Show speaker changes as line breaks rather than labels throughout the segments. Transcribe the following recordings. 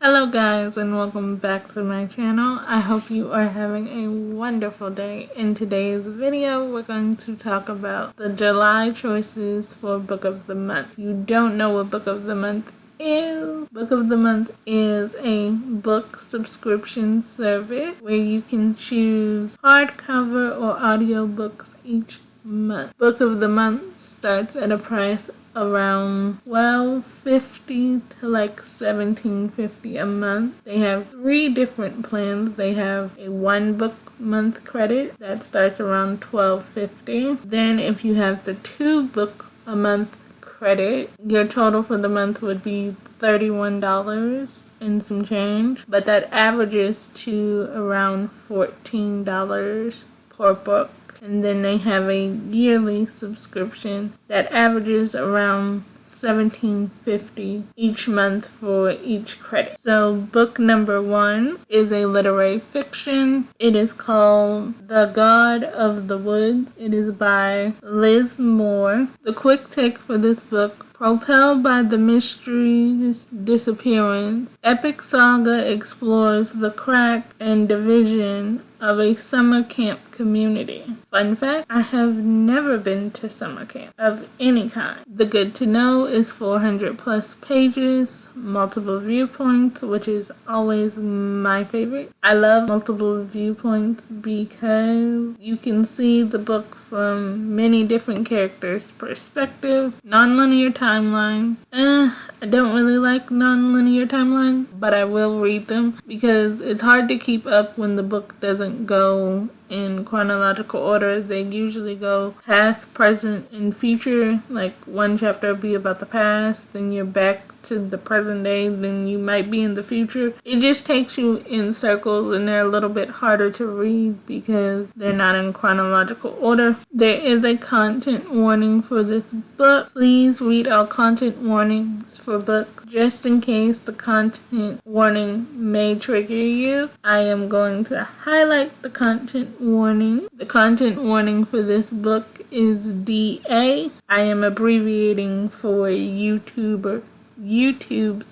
Hello guys and welcome back to my channel. I hope you are having a wonderful day. In today's video, we're going to talk about the July choices for Book of the Month. If you don't know what Book of the Month is, Book of the Month is a book subscription service where you can choose hardcover or audiobooks each month. Book of the Month starts at a price around $12.50 to like $17.50 a month. They have 3 different plans. They have a 1 book month credit that starts around $12.50. Then if you have the 2 book a month credit, your total for the month would be $31 and some change, but that averages to around $14 per book. And then they have a yearly subscription that averages around $17.50 each month for each credit. So book number 1 is a literary fiction. It is called The God of the Woods. It is by Liz Moore. The quick take for this book: propelled by the mysterious disappearance, epic saga explores the crack and division of a summer camp community. Fun fact, I have never been to summer camp of any kind. The good to know is 400 plus pages, multiple viewpoints, which is always my favorite. I love multiple viewpoints because you can see the book from many different characters' perspective. Non-linear timeline. I don't really like non-linear timelines, but I will read them because it's hard to keep up when the book doesn't go in chronological order. They usually go past, present, and future. Like one chapter will be about the past, then you're back to the present day, then you might be in the future. It just takes you in circles, and they're a little bit harder to read because they're not in chronological order. There is a content warning for this book. Please read all content warnings for books just in case the content warning may trigger you. I am going to highlight the content warning. The content warning for this book is DA. I am abbreviating for YouTube's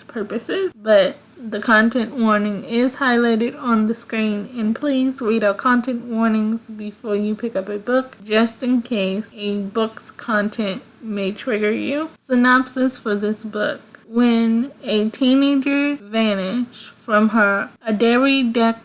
purposes, but the content warning is highlighted on the screen, and please read our content warnings before you pick up a book just in case a book's content may trigger you. Synopsis for this book: when a teenager vanishes from her Adirondack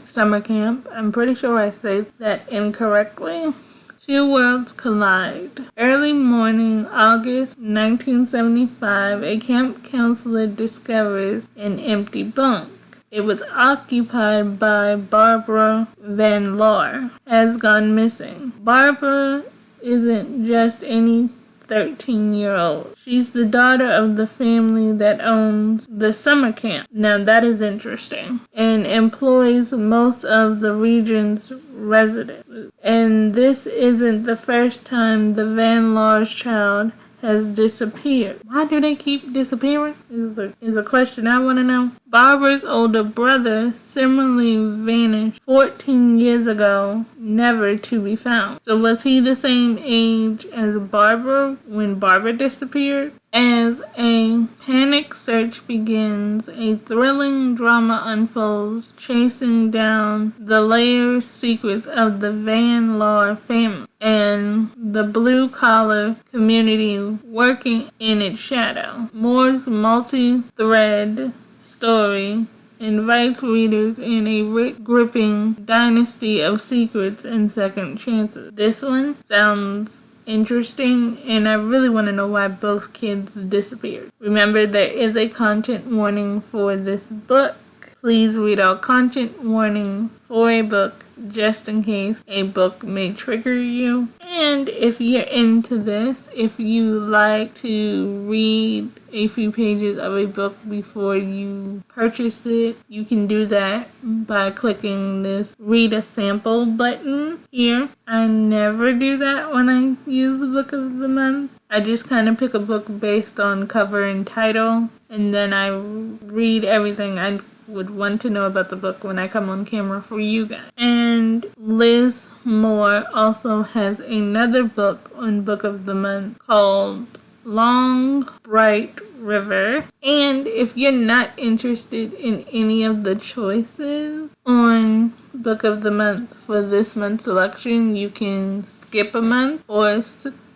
summer camp, I'm pretty sure I said that incorrectly, 2 worlds collide. Early morning, August 1975, a camp counselor discovers an empty bunk. It was occupied by Barbara Van Laar, has gone missing. Barbara isn't just any 13-year-old. She's the daughter of the family that owns the summer camp. Now that is interesting. And employs most of the region's residents. And this isn't the first time the Van Laar's child has disappeared. Why do they keep disappearing? Is a question I want to know. Barbara's older brother similarly vanished 14 years ago, never to be found. So was he the same age as Barbara when Barbara disappeared? As a panic search begins, a thrilling drama unfolds, chasing down the layered secrets of the Van Laar family and the blue-collar community working in its shadow. Moore's multi-thread story invites readers in a gripping dynasty of secrets and second chances. This one sounds interesting, and I really want to know why both kids disappeared. Remember, there is a content warning for this book. Please read our content warning for a book just in case a book may trigger you. And if you're into this, if you like to read a few pages of a book before you purchase it, you can do that by clicking this read a sample button here. I never do that when I use the Book of the Month. I just kind of pick a book based on cover and title, and then I read everything I would want to know about the book when I come on camera for you guys. And Liz Moore also has another book on Book of the Month called Long Bright River. And if you're not interested in any of the choices on Book of the Month for this month's selection, you can skip a month or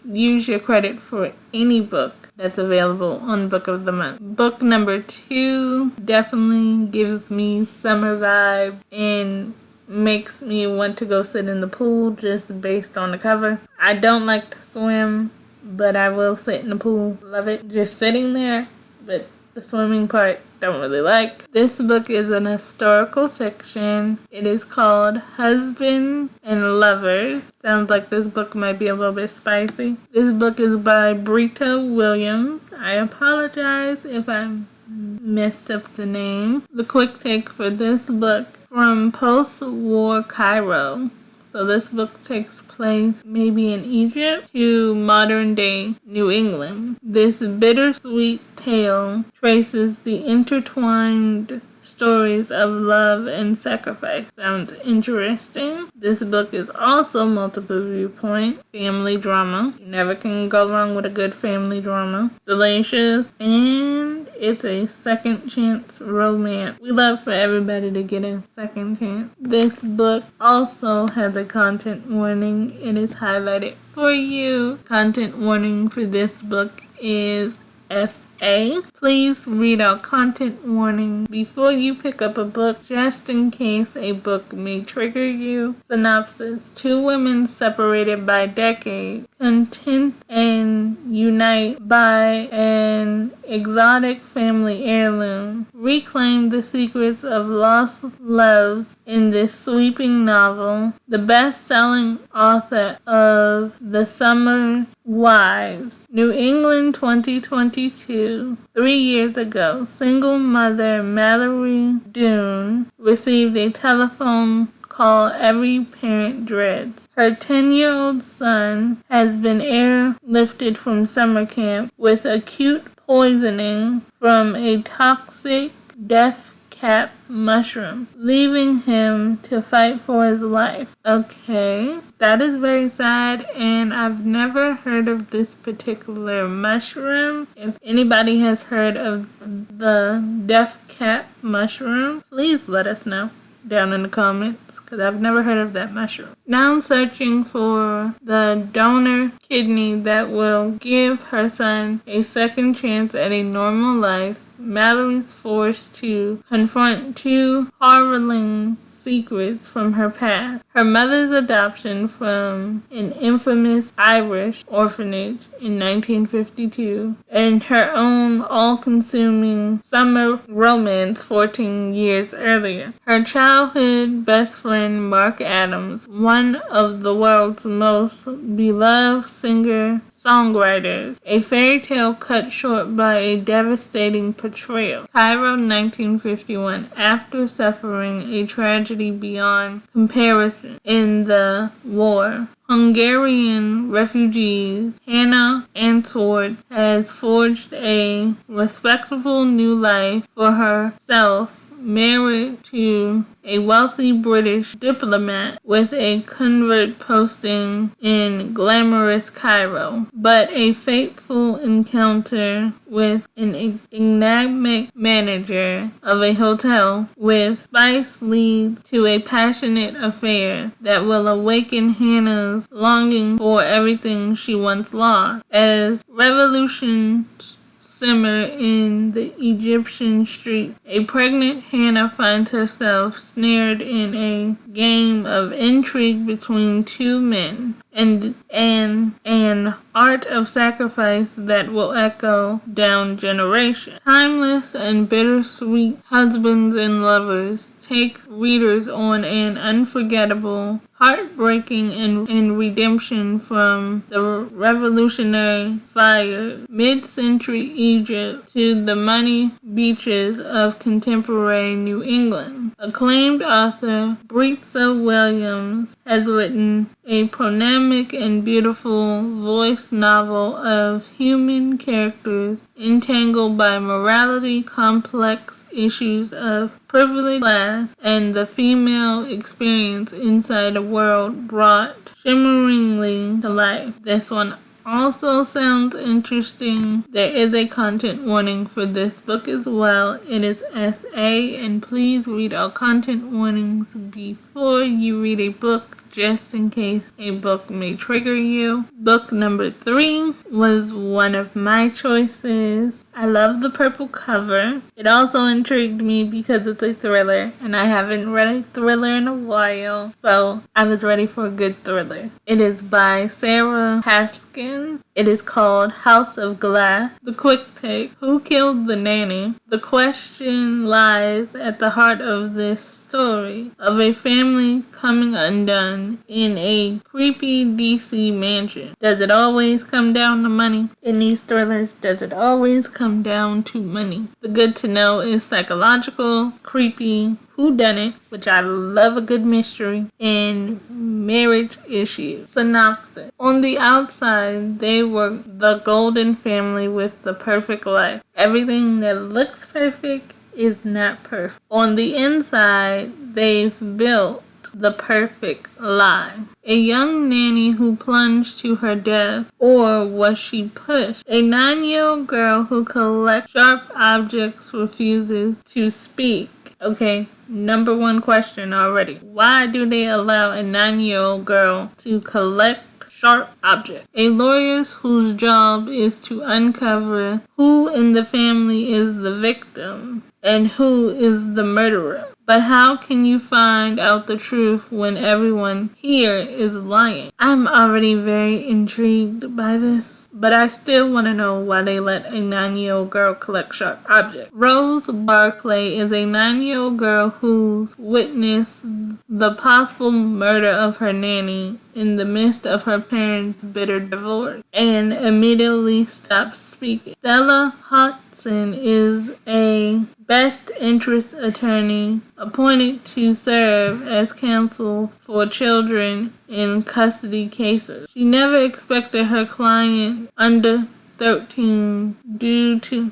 use your credit for any book that's available on Book of the Month. Book number 2 definitely gives me summer vibe and makes me want to go sit in the pool just based on the cover. I don't like to swim, but I will sit in the pool. Love it. Just sitting there, but the swimming part, don't really like. This book is an historical fiction. It is called Husband and Lovers. Sounds like this book might be a little bit spicy. This book is by Brita Williams. I apologize if I messed up the name. The quick take for this book: from post-war Cairo. So this book takes place maybe in Egypt to modern-day New England. This bittersweet tale traces the intertwined stories of love and sacrifice. Sounds interesting. This book is also multiple viewpoint, family drama. You never can go wrong with a good family drama. Salacious, and it's a second chance romance. We love for everybody to get a second chance. This book also has a content warning. It is highlighted for you. Content warning for this book is SA. Please read our content warning before you pick up a book, just in case a book may trigger you. Synopsis: 2 women separated by decades, content and unite by an exotic family heirloom, reclaim the secrets of lost loves in this sweeping novel. The best-selling author of The Summer Wives, New England 2022. 3 years ago, single mother Mallory Doon received a telephone call every parent dreads. Her 10-year-old son has been airlifted from summer camp with acute poisoning from a toxic death cap mushroom, leaving him to fight for his life. Okay, that is very sad, and I've never heard of this particular mushroom. If anybody has heard of the death cap mushroom, please let us know down in the comments, because I've never heard of that mushroom. Now I'm searching for the donor kidney that will give her son a second chance at a normal life. Mallory's forced to confront 2 harrowing secrets from her past: her mother's adoption from an infamous Irish orphanage in 1952, and her own all-consuming summer romance 14 years earlier. Her childhood best friend Mark Adams, one of the world's most beloved singer-songwriters, a fairy tale cut short by a devastating portrayal. Cairo, 1951. After suffering a tragedy beyond comparison in the war, Hungarian refugees Hannah Answorth has forged a respectable new life for herself, married to a wealthy British diplomat with a convert posting in glamorous Cairo. But a fateful encounter with an enigmatic manager of a hotel with spice leads to a passionate affair that will awaken Hannah's longing for everything she once lost. As revolutions simmer in the Egyptian street, a pregnant Hannah finds herself snared in a game of intrigue between 2 men, and an art of sacrifice that will echo down generations. Timeless and bittersweet husbands and lovers take readers on an unforgettable, heartbreaking, and redemption from the revolutionary fire mid-century Egypt to the money beaches of contemporary New England. Acclaimed author Brita Williams has written a prominent and beautiful voice novel of human characters entangled by morality, complex issues of privilege, class, and the female experience inside a world brought shimmeringly to life. This one also sounds interesting. There is a content warning for this book as well. It is SA, and please read all content warnings before you read a book, just in case a book may trigger you. Book number 3 was one of my choices. I love the purple cover. It also intrigued me because it's a thriller, and I haven't read a thriller in a while, so I was ready for a good thriller. It is by Sarah Paskin. It is called House of Glass. The quick take: who killed the nanny? The question lies at the heart of this story of a family coming undone in a creepy DC mansion. Does it always come down to money? In these thrillers, does it always come down to money? The good to know is psychological, creepy, whodunit, which I love a good mystery, and marriage issues. Synopsis: on the outside, they were the golden family with the perfect life. Everything that looks perfect is not perfect. On the inside, they've built the perfect lie. A young nanny who plunged to her death, or was she pushed? A 9-year-old girl who collects sharp objects refuses to speak. Okay, number 1 question already. Why do they allow a 9-year-old girl to collect sharp objects? A lawyer whose job is to uncover who in the family is the victim and who is the murderer. But how can you find out the truth when everyone here is lying? I'm already very intrigued by this, but I still want to know why they let a 9-year-old girl collect sharp objects. Rose Barclay is a 9-year-old girl who's witnessed the possible murder of her nanny in the midst of her parents' bitter divorce and immediately stops speaking. Stella Hudson is a best interest attorney appointed to serve as counsel for children in custody cases. She never expected her client under 13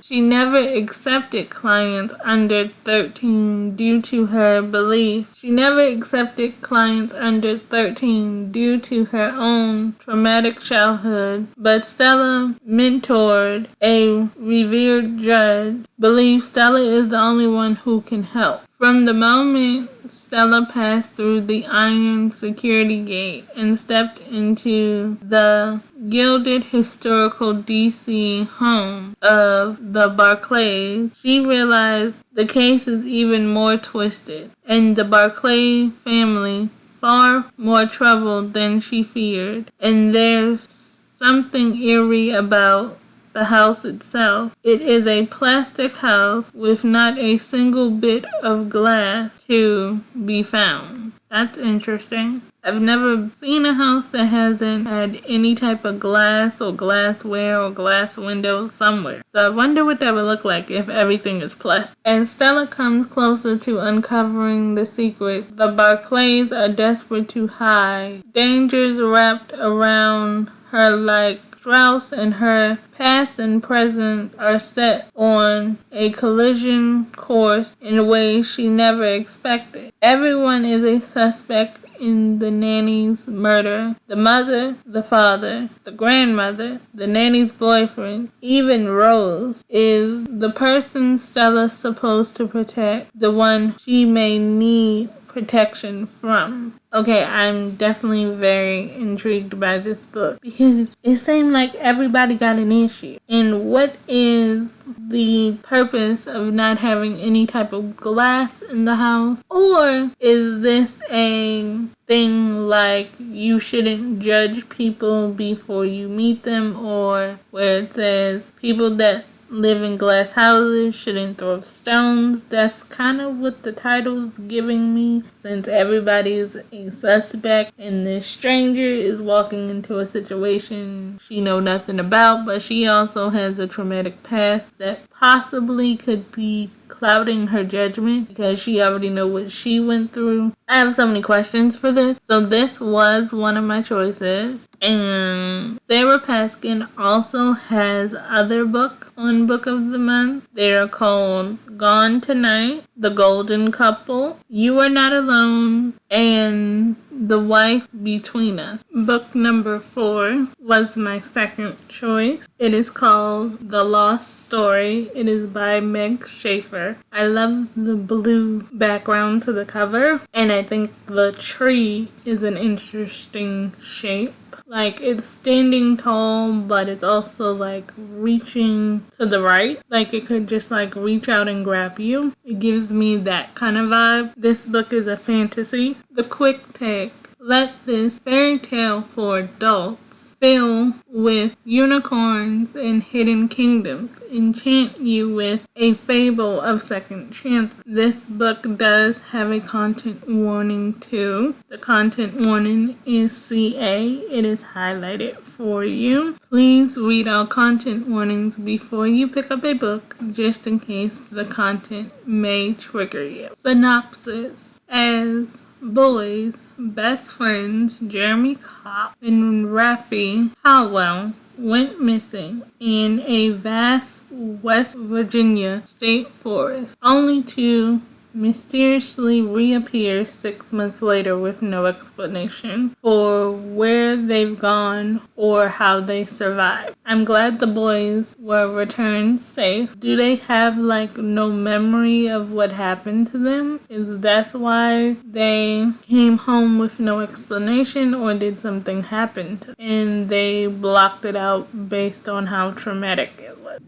She never accepted clients under 13 due to her belief. She never accepted clients under 13 due to her own traumatic childhood, but Stella mentored a revered judge, believes Stella is the only one who can help. From the moment Stella passed through the iron security gate and stepped into the gilded historical DC home of the Barclays, she realized the case is even more twisted, and the Barclay family far more troubled than she feared. And there's something eerie about the house itself. It is a plastic house with not a single bit of glass to be found. That's interesting. I've never seen a house that hasn't had any type of glass or glassware or glass windows somewhere. So I wonder what that would look like if everything is plastic. As Stella comes closer to uncovering the secret, the Barclays are desperate to hide. Dangers wrapped around her like Strauss, and her past and present are set on a collision course in ways she never expected. Everyone is a suspect in the nanny's murder. The mother, the father, the grandmother, the nanny's boyfriend, even Rose. Is the person Stella's supposed to protect the one she may need protection from? Okay, I'm definitely very intrigued by this book because it seemed like everybody got an issue. And what is the purpose of not having any type of glass in the house? Or is this a thing like you shouldn't judge people before you meet them, or where it says people that live in glass houses shouldn't throw stones? That's kind of what the title's giving me, since everybody's a suspect and this stranger is walking into a situation she know nothing about, but she also has a traumatic past that possibly could be clouding her judgment because she already know what she went through. I have so many questions for this. So this was one of my choices. And Sarah Paskin also has other books on Book of the Month. They are called Gone Tonight, The Golden Couple, You Are Not Alone, and The Wife Between Us. Book number 4 was my second choice. It is called The Lost Story. It is by Meg Schaefer. I love the blue background to the cover, and I think the tree is an interesting shape. Like, it's standing tall, but it's also, like, reaching to the right. Like, it could just, like, reach out and grab you. It gives me that kind of vibe. This book is a fantasy. The quick take. Let this fairy tale for adults fill with unicorns and hidden kingdoms, enchant you with a fable of second chances. This book does have a content warning too. The content warning is CA. It is highlighted for you. Please read all content warnings before you pick up a book, just in case the content may trigger you. Synopsis. As boys, best friends Jeremy Cobb and Rafi Howell went missing in a vast West Virginia state forest, only to mysteriously reappear 6 months later with no explanation for where they've gone or how they survived. I'm glad the boys were returned safe. Do they have like no memory of what happened to them? Is that why they came home with no explanation, or did something happen to them and they blocked it out based on how traumatic it was?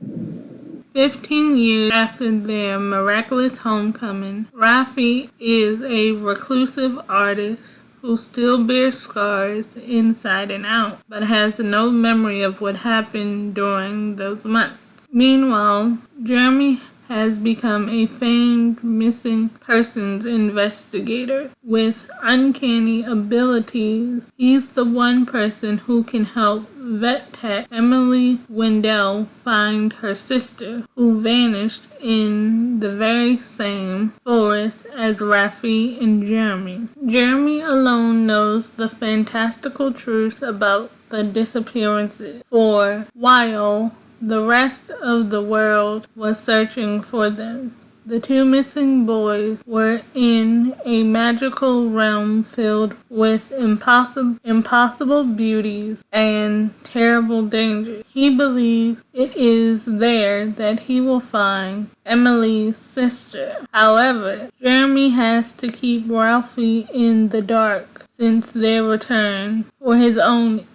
15 years after their miraculous homecoming, Rafi is a reclusive artist who still bears scars inside and out, but has no memory of what happened during those months. Meanwhile, Jeremy has become a famed missing persons investigator with uncanny abilities. He's the one person who can help vet tech Emily Wendell find her sister, who vanished in the very same forest as Rafi and Jeremy. Jeremy alone knows the fantastical truth about the disappearances, for while the rest of the world was searching for them, the two missing boys were in a magical realm filled with impossible beauties and terrible dangers. He believes it is there that he will find Emily's sister. However, Jeremy has to keep Ralphie in the dark since their return for his own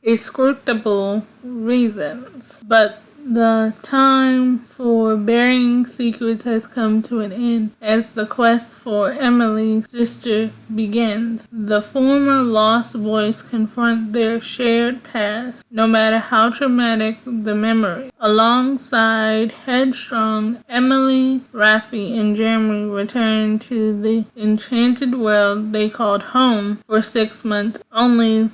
inscrutable reasons. But the time for burying secrets has come to an end as the quest for Emily's sister begins. The former lost boys confront their shared past, no matter how traumatic the memory. Alongside headstrong Emily, Rafi, and Jeremy return to the enchanted world they called home for 6 months. Only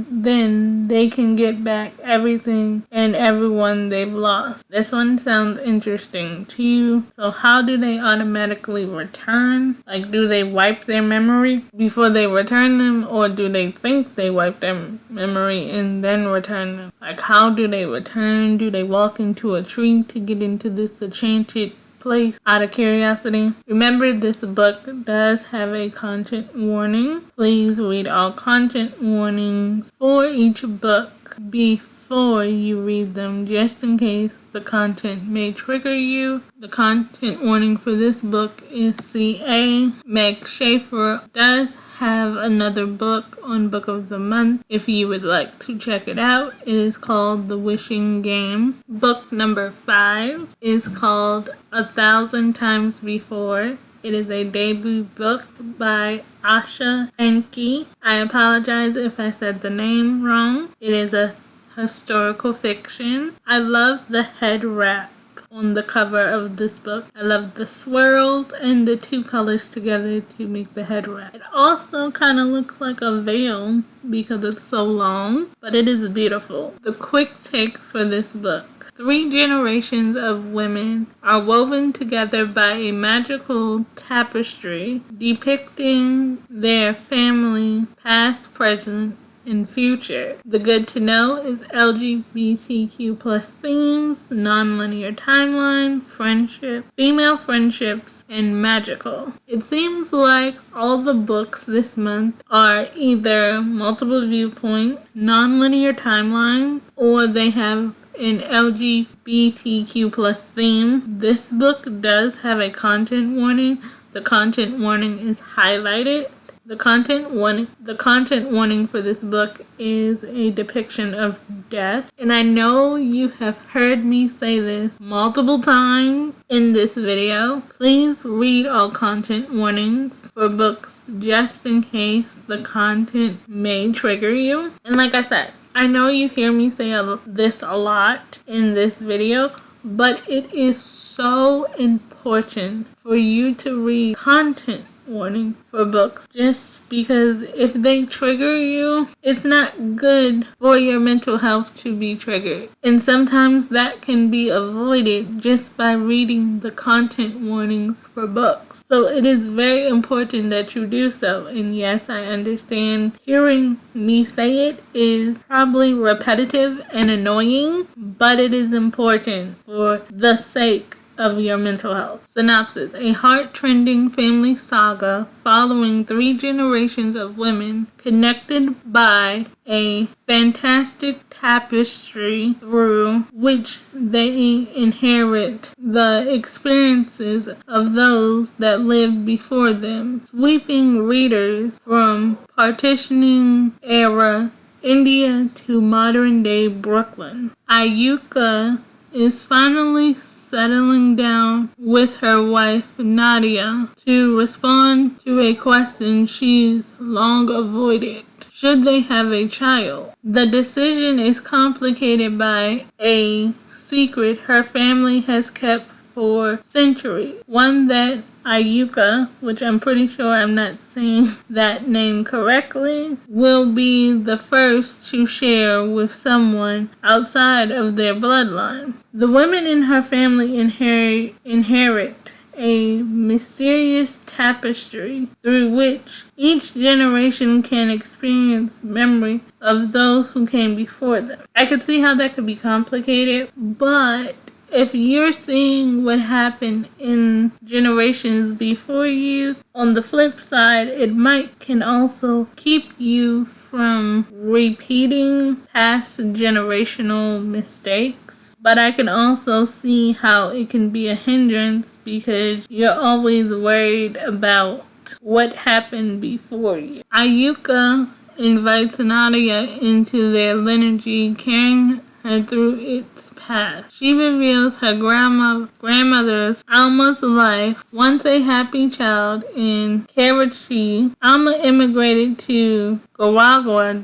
then they can get back everything and everyone they've lost. This one sounds interesting to you. So how do they automatically return? Like, do they wipe their memory before they return them, or do they think they wipe their memory and then return them? Like, how do they return? Do they walk into a tree to get into this enchanted place out of curiosity? Remember, this book does have a content warning. Please read all content warnings for each book before you read them, just in case the content may trigger you. The content warning for this book is CA. Meg Schaefer does have another book on Book of the Month if you would like to check it out. It is called The Wishing Game. Book number 5 is called 1,000 Times Before. It is a debut book by Asha Enki. I apologize if I said the name wrong. It is a historical fiction. I love the head wrap on the cover of this book. I love the swirls and the two colors together to make the head wrap. It also kind of looks like a veil because it's so long, but it is beautiful. The quick take for this book. 3 generations of women are woven together by a magical tapestry depicting their family, past, present, and future. The good to know is LGBTQ plus themes, nonlinear timeline, friendship, female friendships, and magical. It seems like all the books this month are either multiple viewpoint, nonlinear timeline, or they have an LGBTQ plus theme. This book does have a content warning. The content warning is highlighted. The content warning for this book is a depiction of death. And I know you have heard me say this multiple times in this video. Please read all content warnings for books just in case the content may trigger you. And like I said, I know you hear me say this a lot in this video, but it is so important for you to read content warning for books, just because if they trigger you, it's not good for your mental health to be triggered. And sometimes that can be avoided just by reading the content warnings for books. So it is very important that you do so. And yes, I understand hearing me say it is probably repetitive and annoying, but it is important for the sake of your mental health. Synopsis: a heart-trending family saga following 3 generations of women connected by a fantastic tapestry through which they inherit the experiences of those that lived before them, sweeping readers from partitioning era India to modern-day Brooklyn. Ayuka is finally settling down with her wife Nadia to respond to a question she's long avoided. Should they have a child? The decision is complicated by a secret her family has kept for centuries, one that Ayuka, which I'm pretty sure I'm not saying that name correctly, will be the first to share with someone outside of their bloodline. The women in her family inherit a mysterious tapestry through which each generation can experience memory of those who came before them. I could see how that could be complicated, but if you're seeing what happened in generations before you, on the flip side, it can also keep you from repeating past generational mistakes. But I can also see how it can be a hindrance because you're always worried about what happened before you. Ayuka invites Nadia into their lineage, carrying her through its past. She reveals her grandmother's Alma's life. Once a happy child in Karachi, Alma immigrated to Gawagwa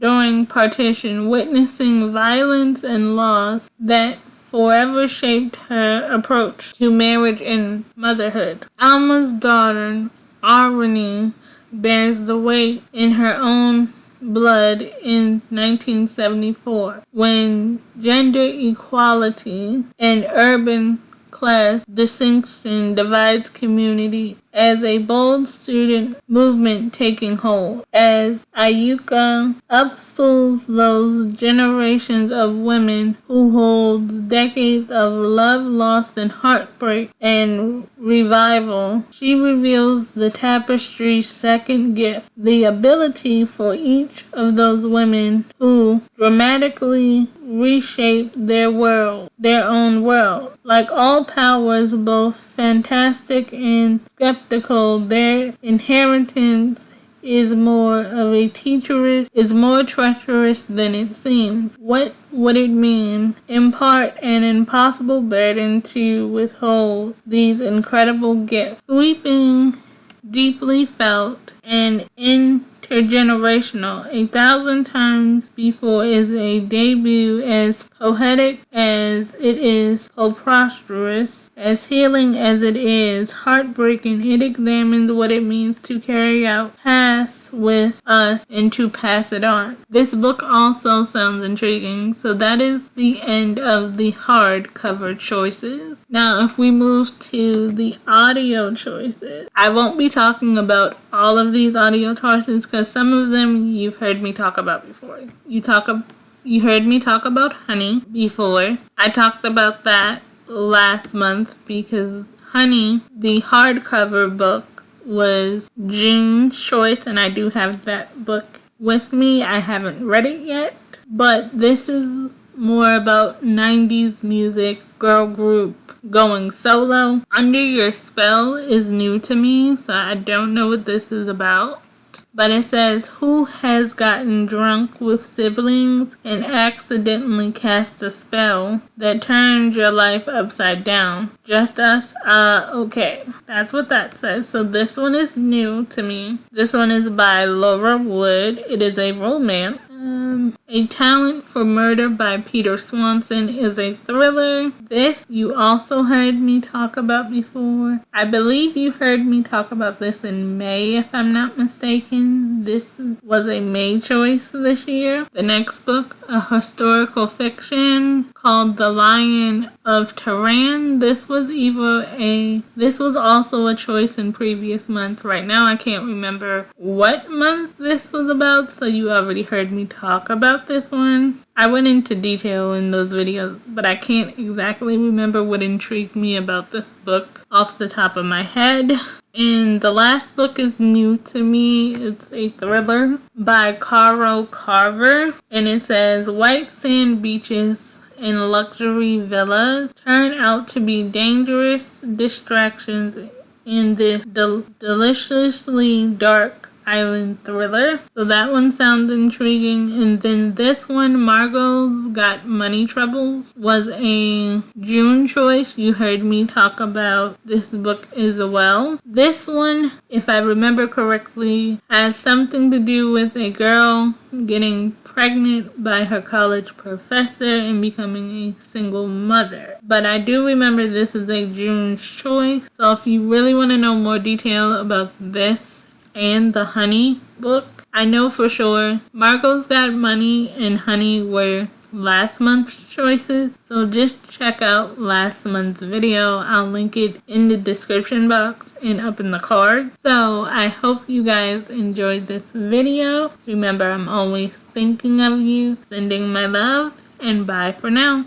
during partition, witnessing violence and loss that forever shaped her approach to marriage and motherhood. Alma's daughter, Arwani, bears the weight in her own blood in 1974, when gender equality and urban class distinction divides community, as a bold student movement taking hold. As Ayuka upspools those generations of women who hold decades of love, loss, and heartbreak and revival, she reveals the tapestry's second gift, the ability for each of those women who dramatically reshape their own world. Like all powers, both fantastic and skeptical, their inheritance is more treacherous than it seems. What would it mean? Impart an impossible burden to withhold these incredible gifts. Sweeping, deeply felt, and intergenerational, 1,000 times before is a debut as poetic as it is preposterous, as healing as it is heartbreaking. It examines what it means to carry out paths with us and to pass it on. This book also sounds intriguing, so that is the end of the hardcover choices. Now, if we move to the audio choices, I won't be talking about all of these audio choices because some of them you've heard me talk about before. You heard me talk about Honey before. I talked about that last month because Honey, the hardcover book, was June's choice, and I do have that book with me. I haven't read it yet, but this is more about 90s music girl group going solo. Under Your Spell is new to me, so I don't know what this is about. But it says, who has gotten drunk with siblings and accidentally cast a spell that turned your life upside down? Just us? Okay. That's what that says. So this one is new to me. This one is by Laura Wood. It is a romance. A Talent for Murder by Peter Swanson is a thriller. This you also heard me talk about before. I believe you heard me talk about this in May, if I'm not mistaken. This was a May choice this year. The next book, a historical fiction called The Lion of Tehran. This was also a choice in previous months. Right now I can't remember what month this was about, so you already heard me talk about this one. I went into detail in those videos, but I can't exactly remember what intrigued me about this book off the top of my head. And the last book is new to me. It's a thriller by Caro Carver, and it says, white sand beaches and luxury villas turn out to be dangerous distractions in this deliciously dark island thriller. So that one sounds intriguing. And then this one, Margot's Got Money Troubles, was a June choice. You heard me talk about this book as well. This one, if I remember correctly, has something to do with a girl getting pregnant by her college professor and becoming a single mother. But I do remember this is a June choice. So if you really want to know more detail about this and the Honey book, I know for sure Margot's Got Money and Honey were last month's choices, so just check out last month's video. I'll link it in the description box and up in the card. So I hope you guys enjoyed this video. Remember, I'm always thinking of you, sending my love, and bye for now.